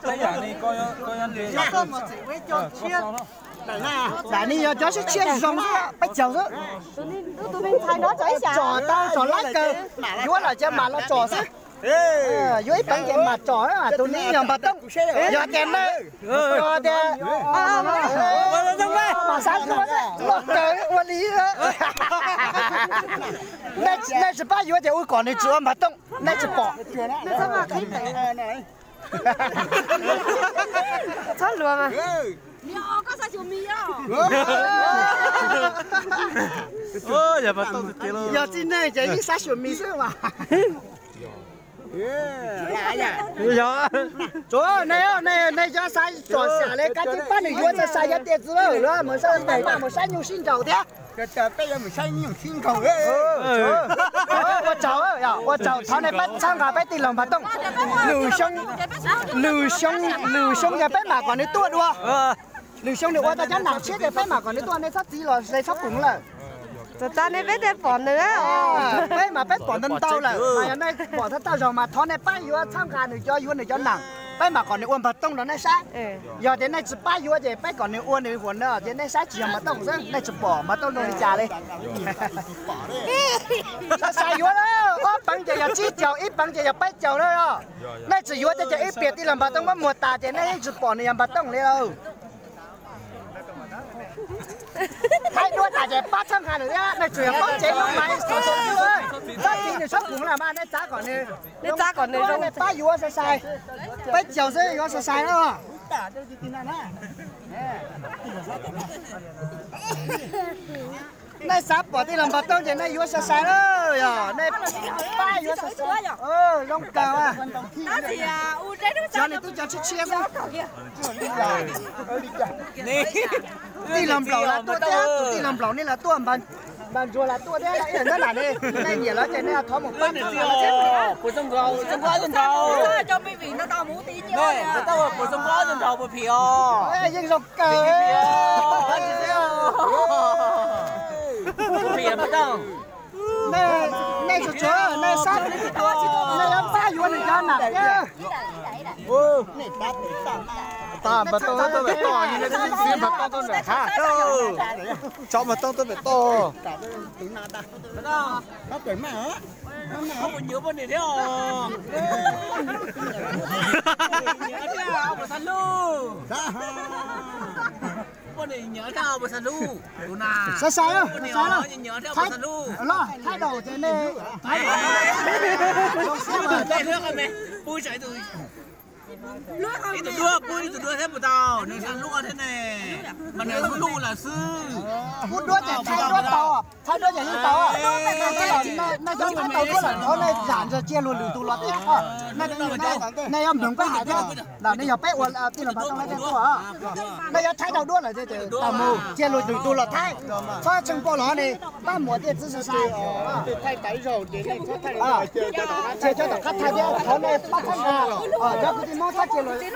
cái nhà này coi gì cho một chỉ với cho chia đại này cho sẽ chia rong bách chầu đó tụi mình thay đó cháy xả trò tao trò lá cơ chúa là cho mà nó trò chứ dưới bánh chè mà trò á tụi ní nhầm bà tông giờ chèn đấy giờ chèn mà sáng nó lọt trời uốn lý này là ba yếu thì ui còn này chưa mà tông này chỉ bỏ nó sao mà thấy này chết luôn mà có sao chùm mi đâu giờ mà tông thì luôn giờ trên này chỉ biết sao chùm mi chứ mà chỗ này cho sai chỗ xả lên cái chim bắt này vô cho sai nhất tiền rồi đó mà sao này mà sai nhiều xin chầu thế cái bây giờ mình sai nhiều xin cầu ấy我找他那边参加边的两把洞，刘兄的边马管的多多，刘兄的我大家拿车的边马管的多，那他只了谁出工了？ 就在那边在放的啊，边嘛边放得到了，嘛人那放得到上嘛，他那边有参加你叫有你叫难，边嘛管你问不动了那啥，有的那只把有的边管你问你问了，的那啥只嘛动噻，那只bỏ嘛动弄家嘞，他啥有了，我本就有鸡脚，一本就有白脚了哟，那只有的就一边的人把动我莫打的，那一只bỏ你人把动了。 hai đứa tại để bắt trăm ngàn nữa này chuyển con chế lúc này số số như ơi tất nhiên thì sắp cũng làm ăn đấy giá còn này rồi này ba yếu sẽ sai bây giờ sẽ yếu sẽ sai đó này sắp bỏ đi làm bắt tông thì này yếu sẽ sai đó rồi này ba yếu sẽ sai lông cao à cho này tôi cho chia ra đi làm lẩu là tôi đấy, đi làm lẩu nên là tôi bàn rùa là tôi đấy, cái đó là đây, này nhiều lắm, cái này là thó một bát thôi. bổ sung gạo, cho mấy vị nó đau mũ tí nhá. Đây, tao bổ sung gạo bổ phì nhưng rộng cờ. Bổ phì là bắt đầu. Này chỗ này sát, này làm ba yếu này cho nặng nhá. này đắt ta mà tôi phải to như thế này mà to phải hả cho mà to tôi phải to nó tuổi mà không có nhớ vấn đề đấy không nhớ theo một sân lu vấn đề nhớ theo một sân lu sai sai đâu nhớ theo một sân lu lo thay đầu thế này đây nước rồi mày bui chảy từ đi từ đua thế một tàu nên sang lúc thế này mà này lũ là sư hút đuôi để thay đuôi tàu thay đuôi như tàu à này giống thay tàu đuôi là nó này giản cho chia luôn từ lót này em đừng có hại thế là này giờ bé uốn tin là bắt trong này thế của này giờ thay tàu đuôi là thế tàu mù chia luôn từ lót thay cho chân bộ nó này ba mùa thì chỉ sai thay tẩy rồi để này chia cho tàu cắt thay đi nó này bắt thay ra cho cái gì phát triển rồi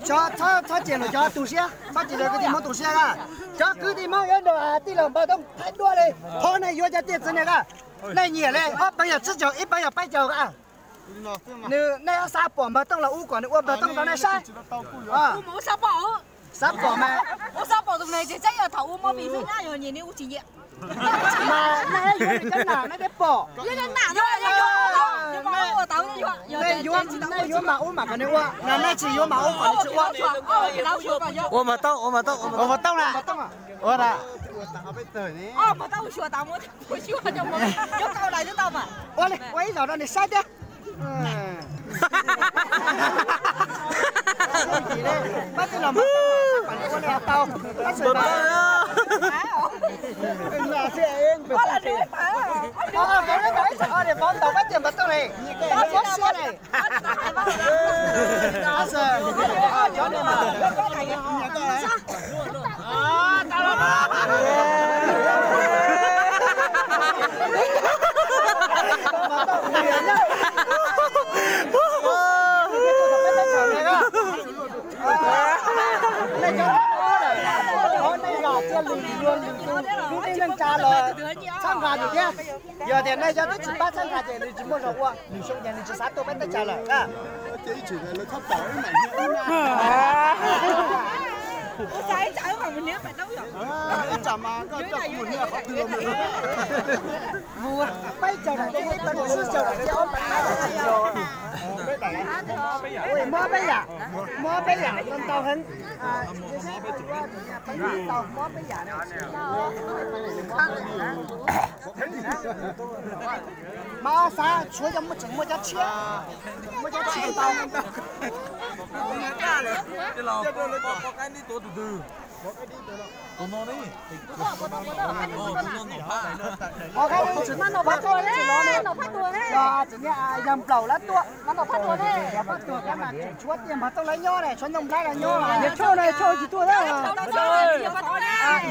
cho phát triển rồi cho tù xe phát triển rồi cái gì món tù xe ra cho cứ đi mong yên đồ đi làm bao đông thay đua đi thôi này vô cho tiền xin này cả này nhiều này bây giờ chỉ chờ ít bây giờ bay chờ cả nếu này sao bỏ bao đông là u còn u bao đông đó này sai Ủa sao bỏ? sao bỏ mà Sao bỏ tụi này thì chắc là thấu mà bị thương ai rồi nhìn đi u chỉ nhẹ. mà này vô thì cái nào nó để bỏ Lên nản thôi, nhưng mà tao như này vô mà u mà còn đi qua là này chỉ vô mà u còn đi qua ô mà tông là ô là mà tao sửa tao muốn sửa cho mà cho tao lại cho tao mà. ô này quấy giờ đó này sai đấy bắt cái làm bắt con này tao bắt sợi tao là xe em Có là đứa phải cái đấy sợ để bón tàu bắt tiền bắt tao này bắt bón xe này đó giờ cho nên mà giờ thì nay cho tôi chỉ bắt sang gà thì chỉ mua rau qua, mình xong nhà mình chỉ sát tôi bắt tay trả lời à. chỉ là nó thấp tỏi mà làm mà có cho một nhà họ đưa mình. Mua bây giờ là cái tao đồ sữa giờ là cái ốm ôi mua bây giờ con tàu hứng tàu mua bây giờ mà sao chúa cho một chừng một giá chia tàu cái lò có cái đi tổ từ từ tổ nó đi có cái chỉ mà nó bắt tôi đấy là chỉ nhà dầm lẩu lá tua nó bắt tôi đấy bắt tôi cái mà chúa tiền mà tôi lấy nho này cho nông lấy là nho này cho này cho chỉ tôi đấy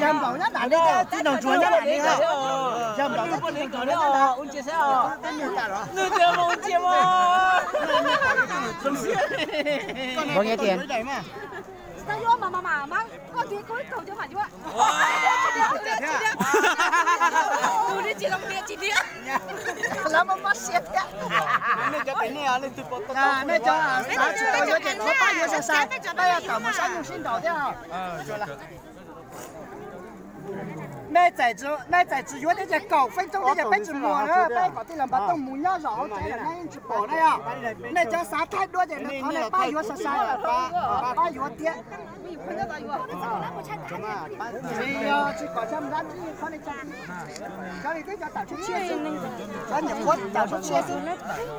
dầm lẩu nhất là đi cái đồng chúa nhất là đi dầm lẩu nhất là đi là ôn chia sẻ nửa tiền một chia mà bao nhiêu tiền sao vô mà con thì cuối cầu cho mà chú ạ. Tôi đi chỉ làm việc chỉ đi. Làm mà mất xếp á. Nên cho cái này lên từ bộ. Nên cho sáng chỉ tao nhớ chuyện có bao nhiêu sẽ sai. Bây giờ cả một sáng用心导掉。做了。nay tại chỉ có cái cầu phanh trong cái bánh chim mùa nữa, bánh có thể làm bắt tông mùa nhau rõ, cái là nay chỉ bỏ đây à, nay cho sát thái đua thì nó có này ba yếu sát sai là ba yếu tiết, chỉ có trăm rắn thì có này trăm, cái này cái cho tạo chút chia sinh, cái những quất tạo chút chia sinh,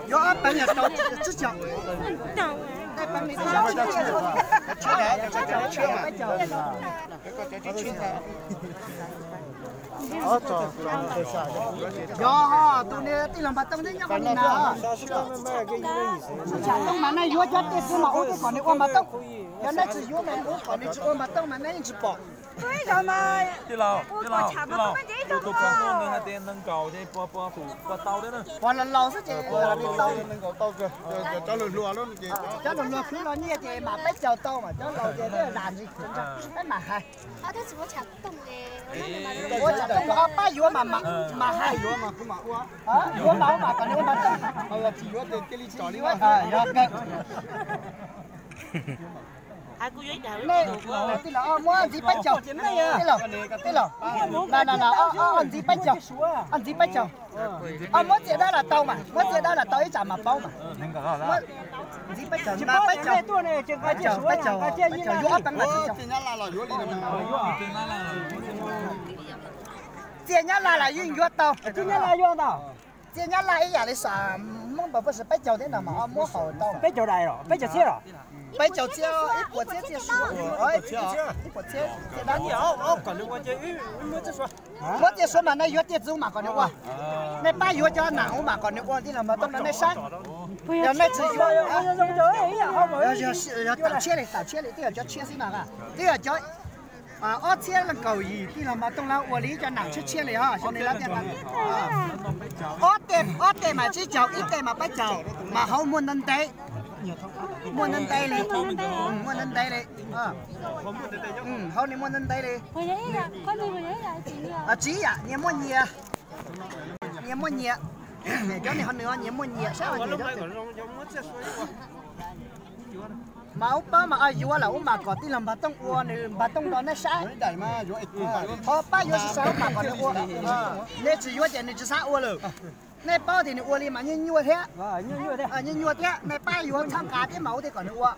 yếu bánh nhà đầu chút chậm, đây bánh này tạo chút chia sinh, chia bánh chậu. Yo, tụi này đi làm bắt tông đấy nhau con nào. Chẳng tông mà này vô chết thì mà ôm cái còn này ôm bắt tông. Giờ này chỉ vô này ôm còn này chỉ ôm bắt tông mà này chỉ bỏ. Đấy rồi mà. Đi lò. Tụi con nó nâng hai tiền nâng cầu đi qua tàu đấy nè. Còn là lò sẽ chỉ đi tàu. Tàu kìa, cho lùa luôn chị. Cho lùa cứ nó như vậy mà bắt chào tàu mà cho lò thì nó làm gì? Cái mà hay. À, thế chỉ có chặt tông này. Ủa chặt tông có ba yếu mà hai yếu mà cũng mà ủa. Yếu máu mà còn yếu bắt tông. Là chỉ có tiền cái ly trò đi mà. Này, tí là mua ăn gì bánh chầu, tí là, ăn gì bánh chầu, ăn gì bánh chầu, mua tiền đó là tàu mà, mua tiền đó là tàu ít trả mà bao mà, gì bánh chầu, mà bánh chầu, vô ấp tăng là chầu, tiền nhá là yên vô tàu, tiền nhá là ý là sao, mong bảo phải bánh chầu thế nào mà mua hậu tàu, bánh chầu này rồi, bánh chầu xía rồi. bây giờ chưa ít bữa chưa số rồi ít bữa chưa đó nhiều còn được qua chơi bữa chưa số mà nay vô tiết du mà còn được qua nay ba vô cho nặng mà còn được qua thì là mà tông nay sáng giờ nay chỉ vô giờ tạo chia này thì là cho chia gì nào à thì là cho ở chia là cầu gì thì là mà tông là quản lý cho nặng chia này ha cho nên là tiền ở tiền mà chỉ chầu ít tiền mà bắt chầu mà không muốn nâng tay mua nâng tay đi mua nâng tay đi hôm nay mua nâng tay đi chỉ à nhà mua nhẹ cho nên hôm nữa nhà mua nhẹ sao vậy mà ông ba mà ai vua là ông mà có tiền làm bà tông uo này bà tông đó nó sai họ ba vua sao mà còn uo nên chỉ vua chỉ nên chỉ sao uo rồi này bao thì uo đi mà như nhua thế như nhua thế này ba vua tham cá cái máu thì còn uo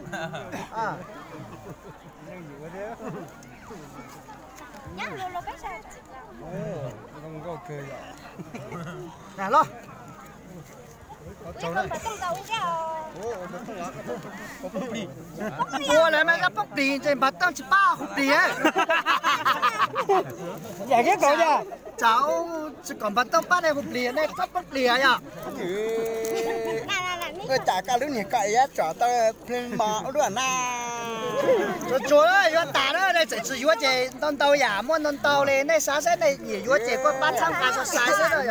nhá lô bé sao không có cười nè lo ủa lại mà bốc đi trên bắt tao chỉ 3 hộp đi ấy vậy cái cậu nha cháu chỉ còn bắt tao 3 này hộp đi này sắp bốc đi à tôi chả cả lúc này cậy á chả tao lên bảo nữa na chúa ơi yo tả đó đây chỉ yo chỉ non tàu giả mua non tàu lên đây sáng sớm này chỉ yo chỉ có 300 cá số sáng sớm rồi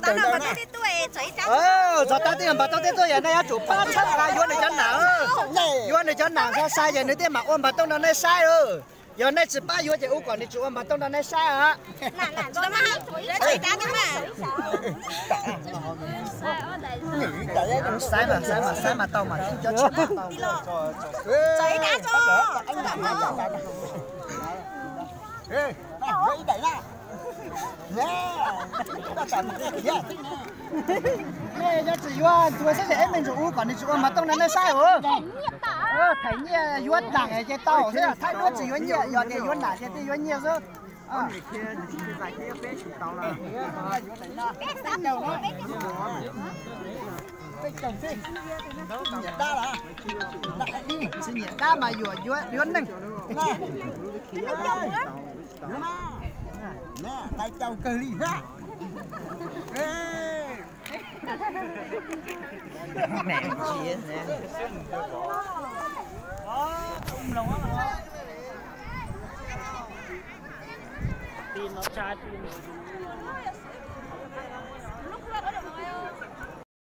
tao đâu mà cái tuổi chảy trắng giờ tao tiền bà tao tiền tôi giờ này chủ 300 cá yo này cho nặng yo này cho nặng sao sai giờ nữa tiền mà ôm bà tao nó này sai rồi giờ này chỉ 3 yo chỉ u còn đi chủ ôm bà tao nó này sai hả nặng cho mà chảy trắng mà sai mà tao mà cho chết tao. Chạy đã cho. Ê, vậy đẩy ra. Nè, cho chị Yuan, tôi sẽ để mình chủ, còn chị Yuan mà tông nó sai rồi. Thấy như Yuan đằng này cái tao, thế là thay đổi chị Yuan nhẹ, giờ thì Yuan nãy thì Yuan nhẹ rồi. Xin nhẹ đa mà Yuan nâng. Nè, tay cháu cơ đi ra. Nè chia nè. Tin nó cha tin. Lúc ra có được không?